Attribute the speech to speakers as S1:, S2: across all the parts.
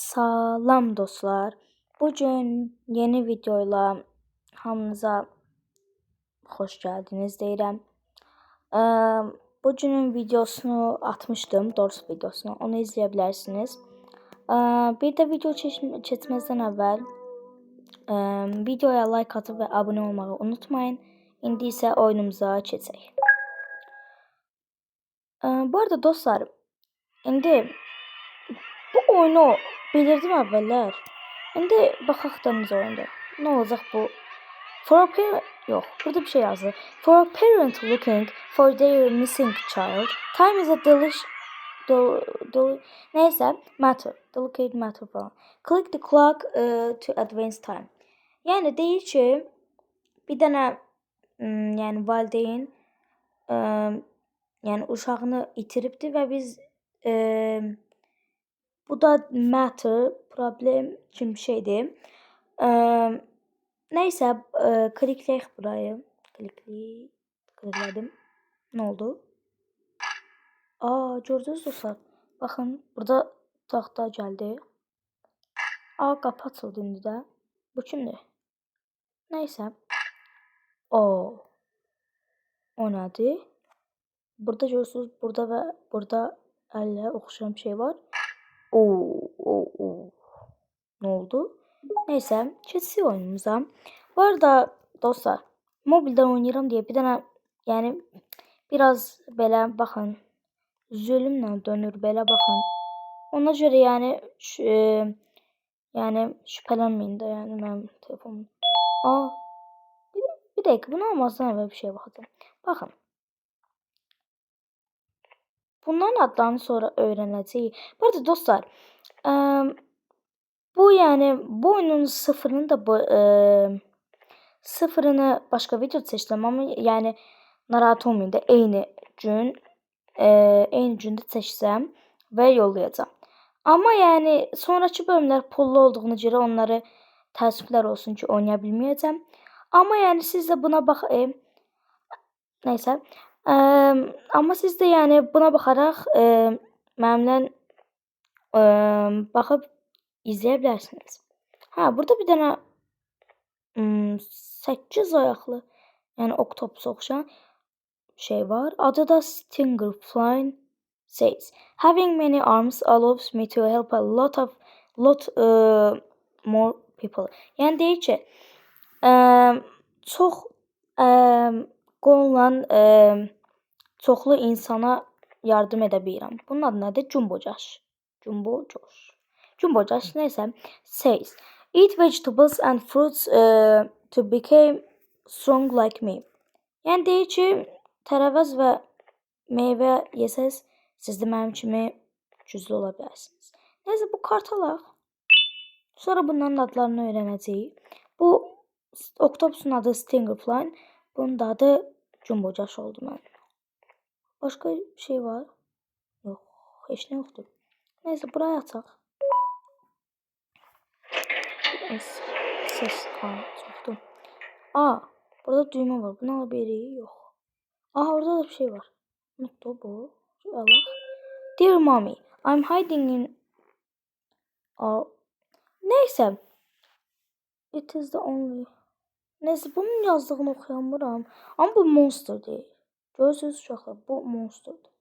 S1: Salam dostlar. Bugün yeni videoyla hamınıza xoş gəldiniz deyirəm. Bugünün videosunu atmışdım, doğrusu videosunu. Onu izləyə bilərsiniz. Bir də video keçməzdən əvvəl videoya like atıb və abunə olmağı unutmayın. İndi isə oyunumuza keçək. Bu arada dostlar, indi bu oyunu bilirdim əvvəllər. İndi baxaq da necə oyundur. Nə olacaq bu? Yox, burada bir şey yazdı. For a parent looking for their missing child, time is a delicate matter falan. Click the clock to advance time. Yəni deyir ki, bir dənə yəni valideyn yəni uşağını itiribdi və biz bu da matter, problem kimi bir şeydir. Neysə, klikləyək burayı. Kliklədim. Nə oldu? Gördünüz dostlar. Baxın, burada taxta gəldi. Qapı açıldı indi də. Bu kimdir? Neysə. O nədir? Burada görürsünüz, burada və burada əllə oxşayan bir şey var. Nə oldu? Neysə, keçsək oyunumuza. Bu arada dostlar, mobildən oynayıram deyə bir dənə, yəni biraz belə baxın, zülmlə dönür, belə baxın. Ona görə yəni şübhələnməyin də, yəni mənim telefonum. Bir dəqiqə, bunu almazdan əvvəl bir şey baxacağım. Baxın. Bunların adlarını sonra öyrənəcəyik. Bu arada dostlar, bu oyunun sıfırını başqa video seçdim, amma yəni narahat olmayın da eyni gündə seçsəm və yollayacağam. Amma yəni sonrakı bölümlər pullu olduğuna görə onları təəssüflər olsun ki, oynaya bilməyəcəm. Amma yəni siz də buna neysə. Amma siz də yəni buna baxaraq mənimlə baxıb izləyə bilərsiniz. Burada bir dənə 8 ayaqlı, yəni oktopusa oxşayan şey var. Adı da Stinger Flying says. Having many arms allows me to help a lot more people. Yəni deyir ki, çox qolla çoxlu insana yardım edə bilirəm. Bunun adı nədir? Jumbo Josh. Neysə. Says. Eat vegetables and fruits to become strong like me. Yəni deyir ki, tərəvəz və meyvə yesəz, siz də mənim kimi güclü ola bilərsiniz. Neysə, bu kart alaq. Sonra bunların adlarını öyrənəcəyik. Bu oktopusun adı Stinger Flying. Bunun da adı Jumbo Josh oldu mənim. Başqa bir şey var? Yox, heç nə yoxdur. Neysə, buraya açaq. Ses çoxdur. Burada düymə var. Bunu ala bilirik? Yox. Orada da bir şey var. Unutdu bu. Allah. Dear mommy, I'm hiding in... Neysə. It is the only... Neysə, bunun yazdığını oxuyamıram. Amma bu monster deyil. Görürsünüz uşaqlar, bu monsterdir.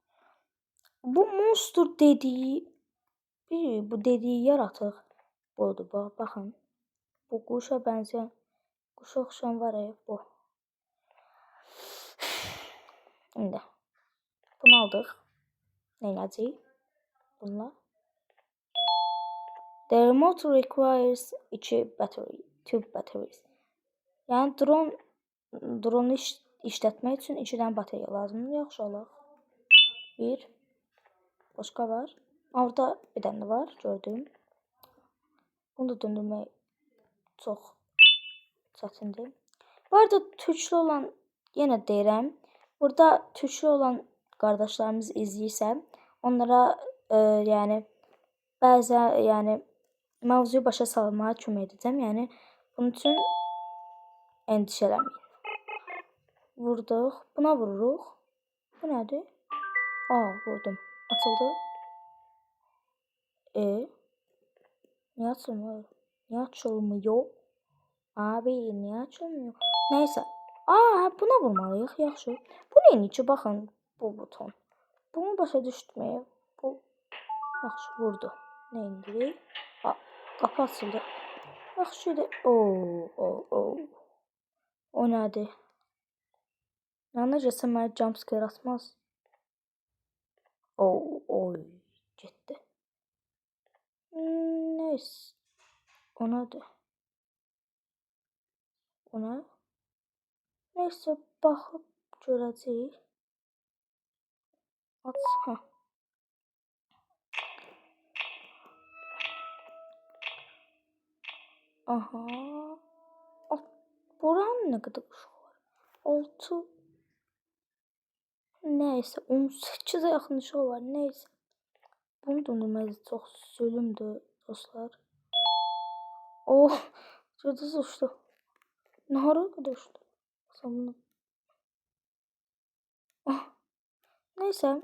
S1: Bu monster dediyi yaratıq budur. Baxın. Bu quşa bənzəyən, quşa oxşayan var bu. İndi. Bunu aldıq. Neyləcəyik? Bununla. The remote requires 2 batteries. Yəni dronu işlətmək üçün 2 dənə bateriya lazımdır. Yaxşı alaq. 1. Başqa var. Orada bir dənə var, gördüm. Bunu da döndürmək çox çətindir. Bu arada türkçü olan, yenə deyirəm, burada türkçü olan qardaşlarımız izləyirsə, onlara yəni bəzən mövzuyu başa salmağa kömək edəcəm. Yəni bunun üçün endişələməyin. Vurduq. Buna vururuq. Bu nədir? Vurdum. Açıldı. Niye açılmıyor? Niye açılmıyor? Abi niye açılmıyor? Neyse. Buna vurmalıyıq. Yaxşı. Bu neyinki? Baxın bu buton. Bunu başa düşməyib. Bu yaxşı vurdu. Ne indirik? Qapı açıldı. Yaxşıdır. O nədir? Necəsə mənə jumpscare atmaz. Oy. Getdi. Neyse. O nədir? O nə? Neyse baxıb görəcəyik. Aç. Aha. Buranın ne kadar uşaq var? 6. Neyse 18'e yaxın uşaq var. Neyse. Bunu döndürməz çox zulümdür dostlar. Cıdız uçdu. Ne hara kadar uçdu? Bunu... Neyse.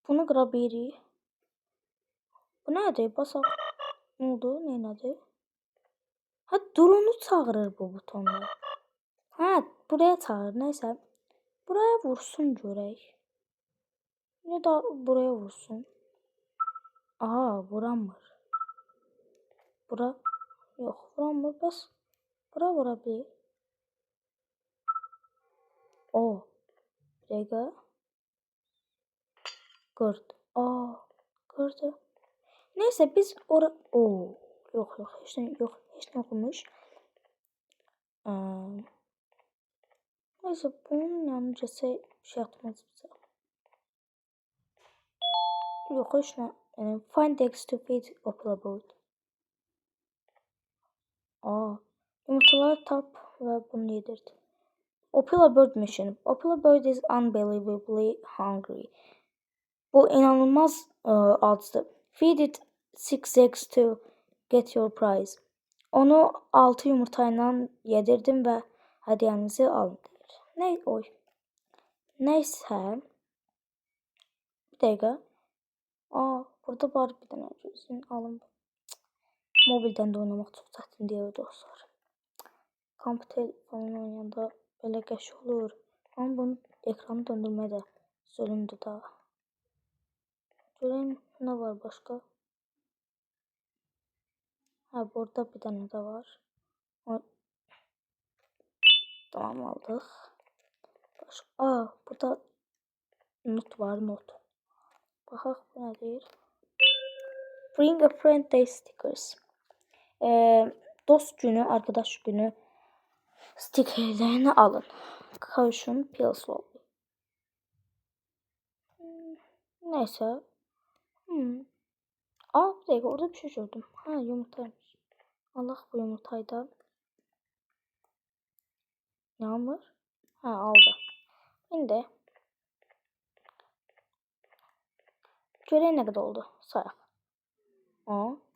S1: Bunu qıra bilirik. Bu nədir? Basaq. Ne oldu? Nədir? Drone'u çağırır bu butonla. Buraya çağır. Neyse. Buraya vursun görək. Ya da buraya vursun. Vuramır. Bura. Yok vuramır. Bas. Bura vurabilir. Bir dakika. Gördü. Gördü. Neyse biz Yok hiç ne okumuş. Neyse bunun yanınca şey atmaz bize. Yok hiç ne. Find X to feed Opera Bird. Yumurtaları tap ve bunu yedirdi. Opera Bird mission. Opera Bird is unbelievably hungry. Bu inanılmaz acdı. Feed it 6 eggs to get your prize. Onu 6 yumurtayla yedirdim ve hediyenizi alın deyir. Neyse. Bir dakika. Burada var bir tane gözün alın. Mobilden de oynamak çok çətin deyil dostlar. Kompüter falan oynayanda belə qəş olur. Ama bunun ekranı döndürmək də zulümdür da. Göreyim ne var başka? Burada bir tane de var. Tamam aldık. Burada not var not. Baxaq bu nə deyir? Bring a friend day stickers. Dost günü, arkadaş günü stikerlerini alın. Caution pills lobby. Neyse. Bir dakika orada bir şey gördüm. Yumurtaymış. Allah bu yumurtayı da. Yağmur. Aldı. Şimdi. Göreyim ne kadar oldu. Sayaq.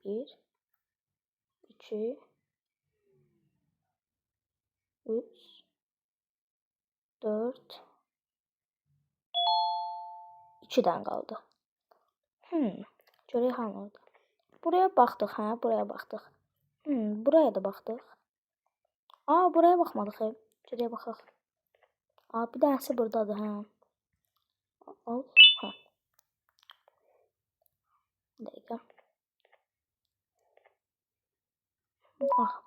S1: 1 2 3 4 2'den kaldı. Görək hanı orada. Buraya baktık buraya baktık. Buraya da baktık. Buraya bakmadık. Şuraya baxaq. Bir tanesi buradadır Al. Bir dakika.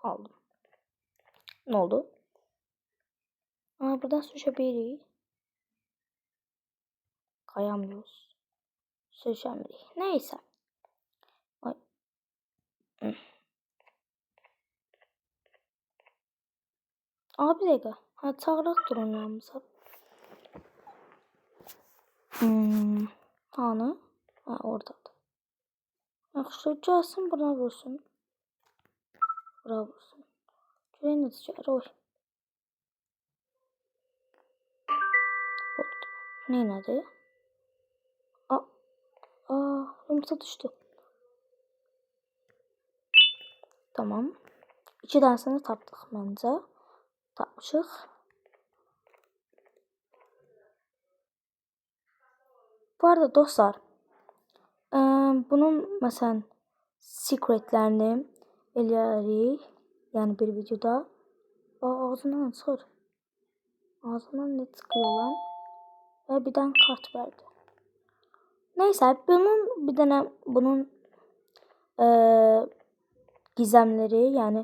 S1: Aldım. Ne oldu? Buradan sürüşebilirik. Kayamıyoruz. Sürüşemirik. Neyse. Bir dakika. Çağıraq dronlarımıza. Hanı? Oradadır. Yaxşı, gəlsin buna vursun. Bura vursun. Görək necə gəlir. Oldu. Neylədi? Yumurta düşdü. Tamam. 2 tanesini tapdıq məncə. Tapmışıq. Bu arada dostlar, Bunun məsələn secretlərini eləyərik. Yəni bir videoda. Ağzından çıxır. Ağzından ne çıxıyor lan? Və bir dənə kart verdi. Neysə, bir dənə bunun gizemleri, yəni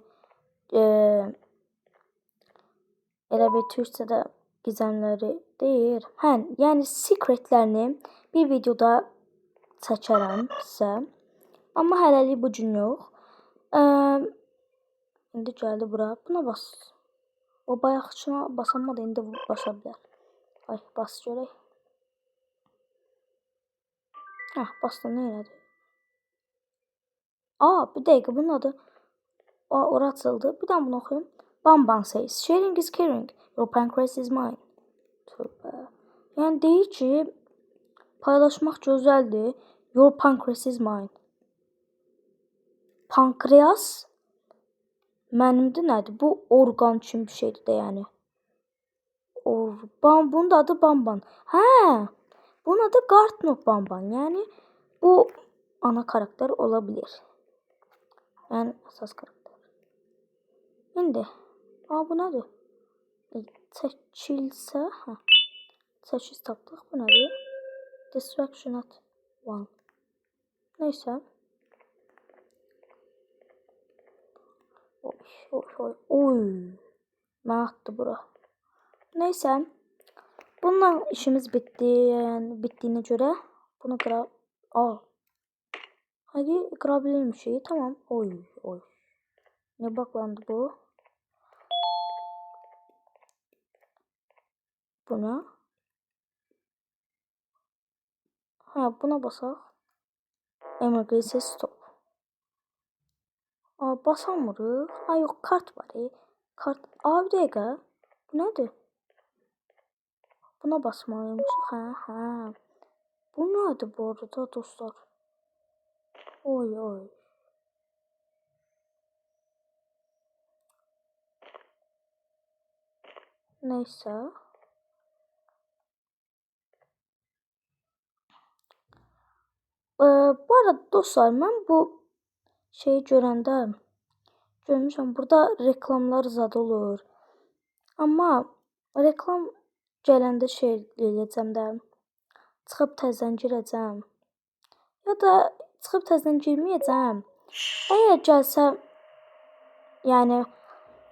S1: elə bir türkçədə gizemleri deyir. Hə, yəni secretlərini bir videoda çəkərəm sizə. Amma hələlik bu gün yox. İndi gəldi bura. Buna bas. O bayaqçına basamadı, indi basa bilər. Ay, bas görək. Hə, bastım, nə elədi? Bir dəqiqə, bunun adı. Ora açıldı. Bir daha bunu oxuyum. Bamban says, sharing is caring. Your pancreas is mine. Tövbə. Yəni deyir ki, paylaşmaq gözəldir. Your pancreas is mine. Pankreas mənimdir, nədir? Bu orqan kimi bir şeydir də, yəni. Bunun da adı Bamban. Hə, bunun adı Garten of Bamban. Yəni bu ana karakter olabilir. Yəni əsas karakter. İndi bu nədir? Çəkilsə, çəkiş tapdıq. Bu nədir? Distraction at 1. Neysə. Oy. Mən attı bura. Neysə. Bununla işimiz bitti. Yəni bitdiyinə görə bunu qıra. Hadi qırabilirim şeyi. Tamam. Oy. Ne baklandı bu? Buna. Buna basaq. Emergency stop. Basamırıq. Yox, kart var. Kart. Bir dəqiqə. Bu nədir? Buna basmalıymışıq. Hə. Bu nədir bu arada dostlar? Oy. Neysə. Bu arada dostlar, mən bu şeyi görəndə görmüşəm, burada reklamlar zad olur. Amma reklam gələndə şey eləyəcəm də, çıxıb təzədən girəcəm. Ya da çıxıb təzədən girməyəcəm. Əgər gəlsə, yəni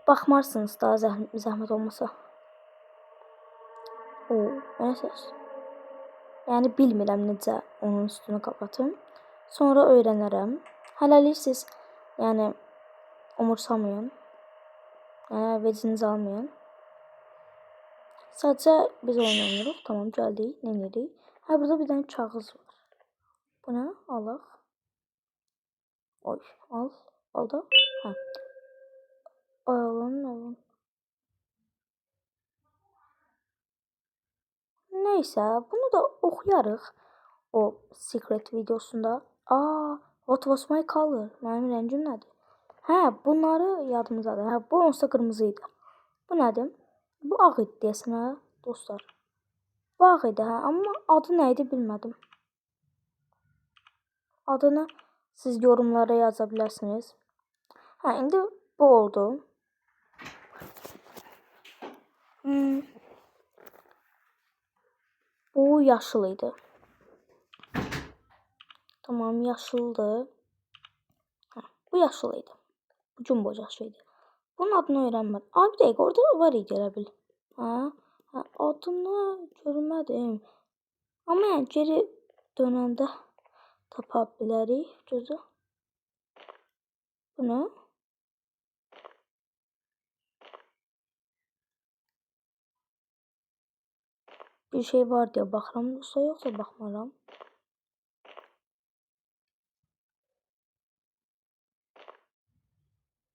S1: baxmarsınız da zəhmət olmasa. Nə səs? Yəni bilmirəm necə onun üstünü kapatım. Sonra öyrənərəm. Hələlik siz yəni umursamayın. Yəni vecinizi almayın. Sadəcə biz oynayırıq. Tamam, gəldik. Nə edirik? Burada bir dənə kağız var. Bu nə? Alaq. Al da. Alın. Neysə, bunu da oxuyarıq. O secret videosunda. What was my color? Mənim rəngim nədir? Bunları yadımızdadır. Bu onsa qırmızı idi. Bu nədir? Bu ağ idi deyəsən, dostlar. Bu ağ idi, amma adı nə idi bilmədim. Adını siz yorumlara yaza bilərsiniz. İndi bu oldu. Bu yaşıl idi. Tamam, yaşıldı. Bu yaşıl idi. Bu cumboca şeydi. Bunun adını öğrenmedim. Bir dəqiqə, orada var idi elə bil. Adını görmədim. Amma yəni geri dönəndə tapa bilərik. Gözü. Bu nə? Bir şey var deyə baxıram. Yoxsa baxmaram.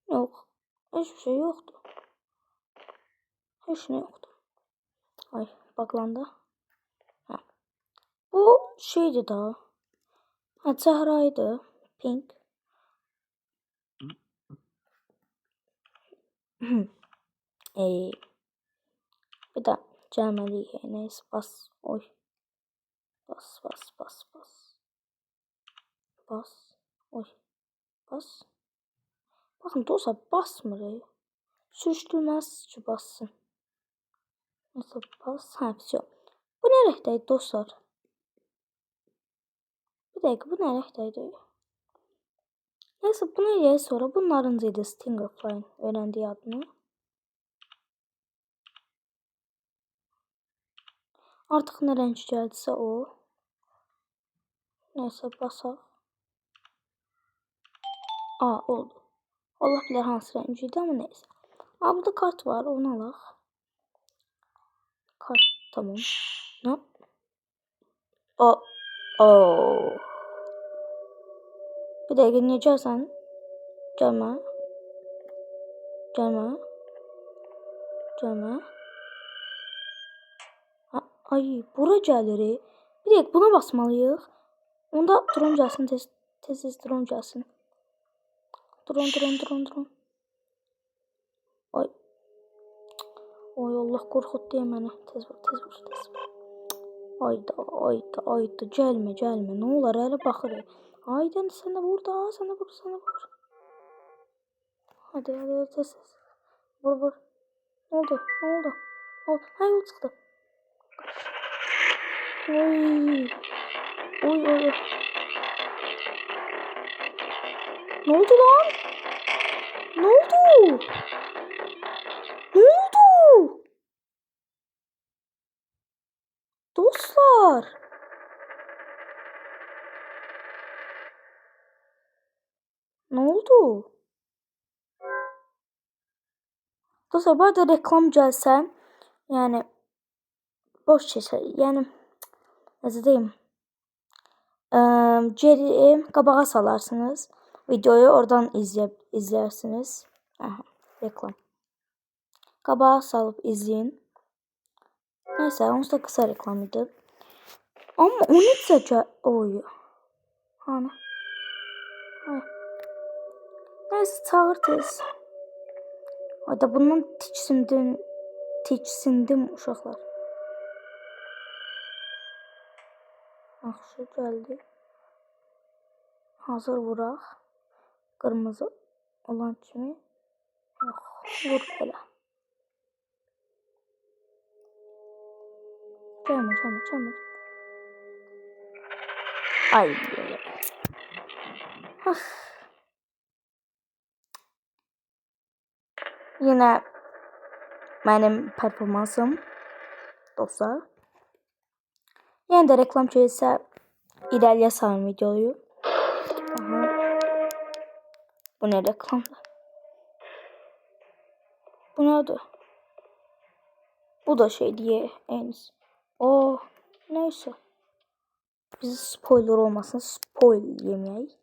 S1: Yox. Hiçbir şey yoktu. Hiç ne yoktu. Ay, baklandı. Bu şeydi daha. Çəhraydı. Pink. Bir də gəlməliyik. Neyse, bas. Oy. Bas. Bas. Oy. Bas. Bakın dostlar basmır. Sürüştürmez ki bassın. Nasıl bas? Ha, все. Bu ne renkdeydi dostlar? Bir dakika, bu ne renkdeydi? Neyse, bunu eləyək sonra. Bu narıncı idi, Stingerfly'ın öyrəndiyi adını. Artıq nə rəng gəldisə o. Neyse, basaq. Aa, oldu. Allah bilir hansı rəng idi, ama neyse. Aa, burada kart var, onu alaq. Kart, tamam. Ne? O. Bir dakika, niye gəlsən? Gəlmə. Gəlmə. Gəlmə. Ay, bura gəlir. Bir dakika, buna basmalıyıq. Onda drone gəlsin, tez drone gəlsin. Drone. Ay. Ay, Allah qorxutdu ya məni. Tez vur. Ayda. Gəlmə. Nə olar, hələ baxır. Ayda, sənə vur da, sənə vur. Hadi, tez. Vur. Ne oldu? Ha, yol çıktı. Oy. Ne oldu lan? Ne oldu? Dostlar. Ne oldu? Dostlar, bu arada reklam gelse yani boş keçər. Yani necə deyim? Geri qabağa salarsınız. Videoyu oradan izlersiniz. Aha, reklam. Qabağa salıp izleyin. Neyse, onsuz da kısa reklam idi. Ama o necə oy. Hani. Ay. Neyse, çağır tez. Hayda, bundan tiksindim uşaqlar. Yaxşı, gəldi. Hazır vuraq. Qırmızı olan kimi. Yox, vur belə. Gəlmə. Ay. Yine benim performansım dostlar. Yine de reklam gelirse ilerleyə sarın videoyu. Aha. Bu ne reklamdır? Bu nedir? Bu da şey diye en. Oh, neyse. Bizi spoiler olmasın, spoil yeməyək.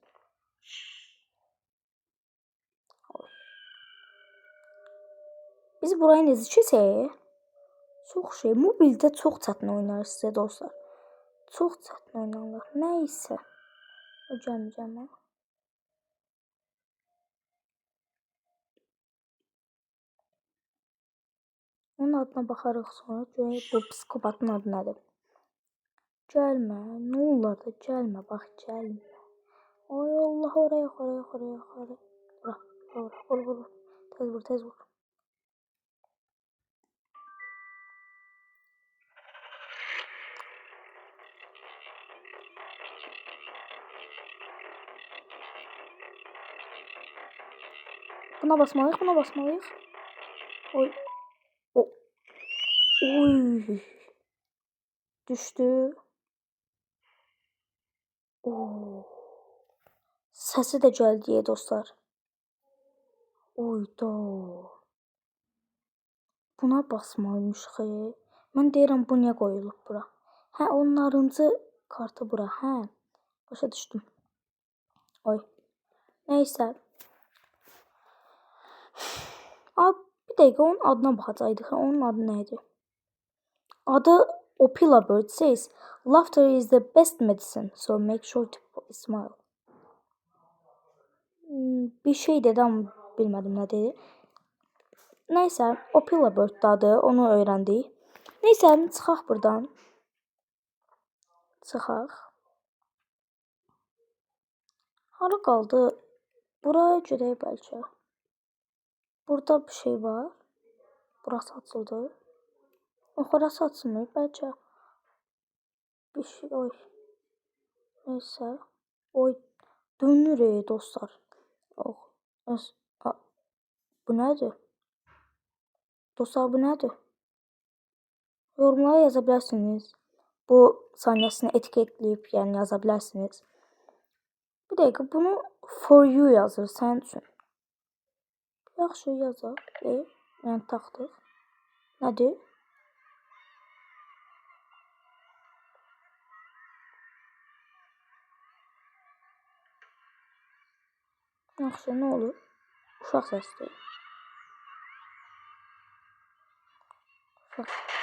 S1: Biz burayı necə çok şey, mobilde çok çətin oynarız size dostlar. Çok çətin oynarlar. Neyse. Gəlməyəcəm. Onun adına baxarıq sonra. Görək bu psikopatın adı nədir? Gəlmə. Ne olar da gəlmə. Bax, gəlmə. Ay Allah, oraya. Vur. Tez vur. Buna basmalıyıq. Oy. Oy. Düşdü. Oo. Səsi də gəldi dostlar. Oyda. Buna basmalıymışıq. Mən deyirəm, bu niyə qoyulub bura? Hə, o narıncı kartı bura. Hə. Başa düşdüm. Oy. Neyse. Abi, bir dakika, onun adına baxacaqdıq. Onun adı neydi? Adı Opila Bird says, laughter is the best medicine, so make sure to smile. Bir şey dedi ama bilmedim ne dedi. Neyse, Opila Bird adı, onu öğrendik. Neyse, çıxaq buradan. Çıxaq. Hara qaldı? Buraya gedək bəlkə. Burada bir şey var. Burası açıldı. Orası açılmıyor bəlkə. Bir şey, oy. Neyse. Oy. Dönür dostlar. Oh. Bu nədir? Dostlar bu nədir? Yorumlara yaza bilərsiniz. Bu saniyəsini etiketləyib yəni yaza bilərsiniz. Bir dəqiqə bunu for you yazır sənin üçün. Yaxşı yazaq. Yəni taxdıq. Nədir? Yaxşı nə olur? Uşaq səsdir.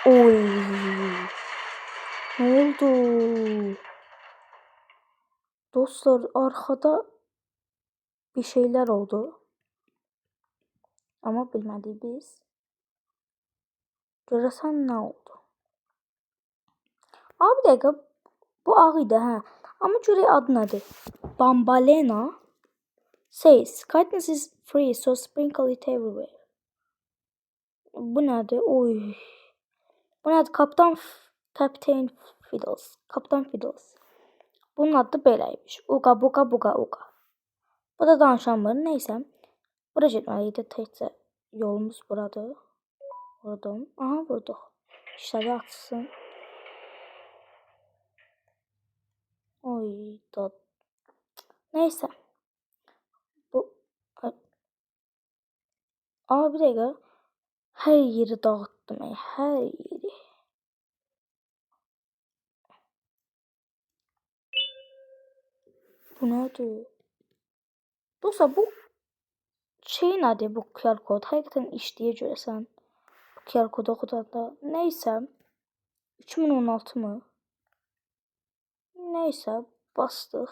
S1: Oy. Ne oldu? Dostlar arkada bir şeyler oldu. Ama bilmədik biz. Görəsən nə oldu? Abi bir dəqiqə. Bu ağ idi hə. Amma görək adı nədir? Bambalena says kindness is free so sprinkle it everywhere. Bu nədir? Oy. Bu nədir? Captain Fiddles. Kaptan Fiddles. Bunun adı beləymiş. Uga buga buga uga. Bu da danışanmır. Neysə. Bura getməliydi təkcə. Yolumuz buradır. Vurdum. Aha vurduq. İşləri açsın. Oy da. Neysə. Bu. Aa bir dəqiqə. Hər yeri dağıtdım. Hər yeri. Bu nədir? Dostlar bu şey nədir bu QR kod? Həqiqətən işləyə görəsən. Bu QR kodu oxudanda. Neysə. 2016 mı? Neysə. Bastıq.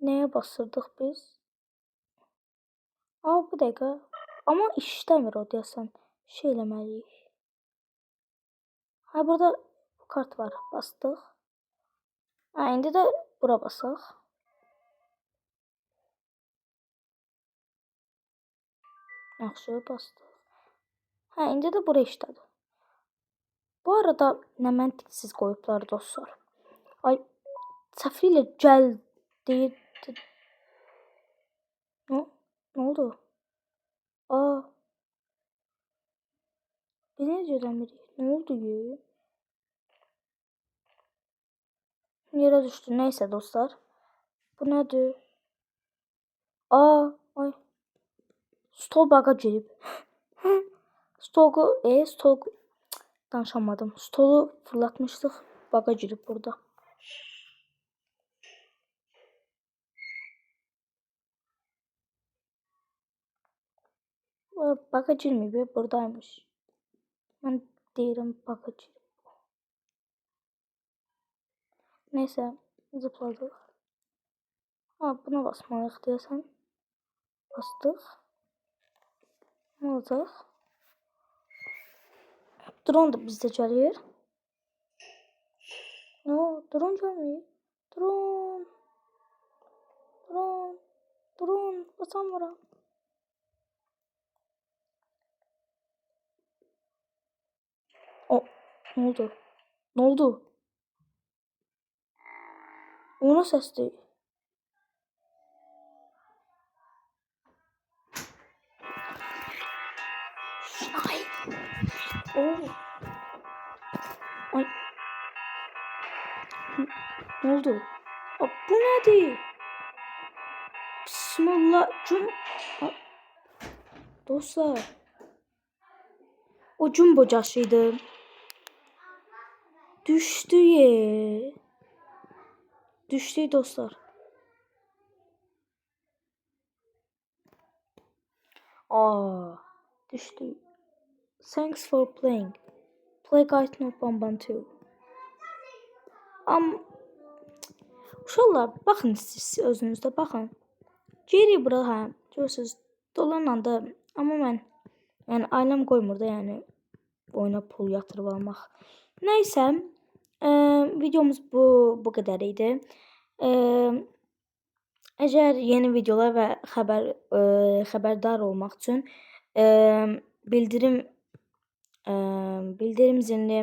S1: Nəyə bastırdıq biz? Aa bu dəqiqə. Amma işləmir o deyəsən. Şey eləməliyik. Ha burada bu kart var. Bastıq. Ha indi də bura basaq. Yaxşı bastıq. Ha indi də bura işlədi. Bu arada nə məntiqsiz qoyublar dostlar. Ay səfir ilə gəl deyir. Ne oldu? Aa. Biz necədən birik? Ne oldu ki? Yerə düşdü. Neysə dostlar. Bu nədir? Aa, ay. Stol baga girib. Stol danışamadım. Stolu fırlatmışdıq. Baga girib burada. Baga girməyib, buradaymış. Mən deyirəm baga girib. Neysə, zıpladıq. Ha, buna basmalıyıq deyəsən. Bastıq. Ne olacaq? Drone da bizdə gəlir. No, drone gəlmir. Drone, basamıram. O, ne oldu? Ne oldu? O nə səsdir? Ay. Oh. Ay. Ne oldu? Aa, bu nədir? Bismillah. Dostlar. O jumbo caşıydı. Düştü ye. Düştü dostlar. Aa, düştü. Thanks for playing. Play Guide Not Bamban 2. Uşaqlar, baxın siz özünüzdə baxın. Geri bura hə, görürsüz, dolananda amma mən yəni ailəm qoymur da yəni oyuna pul yatırıb almaq. Nəysə, videomuz bu qədər idi. Əgər yeni videolar və xəbərdar olmaq üçün bildirim bildirim zilini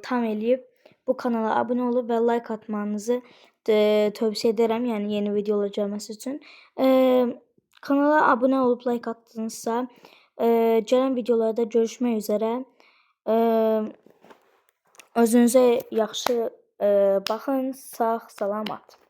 S1: tam eləyib bu kanala abunə olub və like atmanızı tövsiyə edərəm. Yəni yeni videolar gəlməsi üçün. Kanala abunə olub like atdınızsa, gələn videolarda görüşmək üzərə. Özünüzə yaxşı baxın. Sağ, salamat.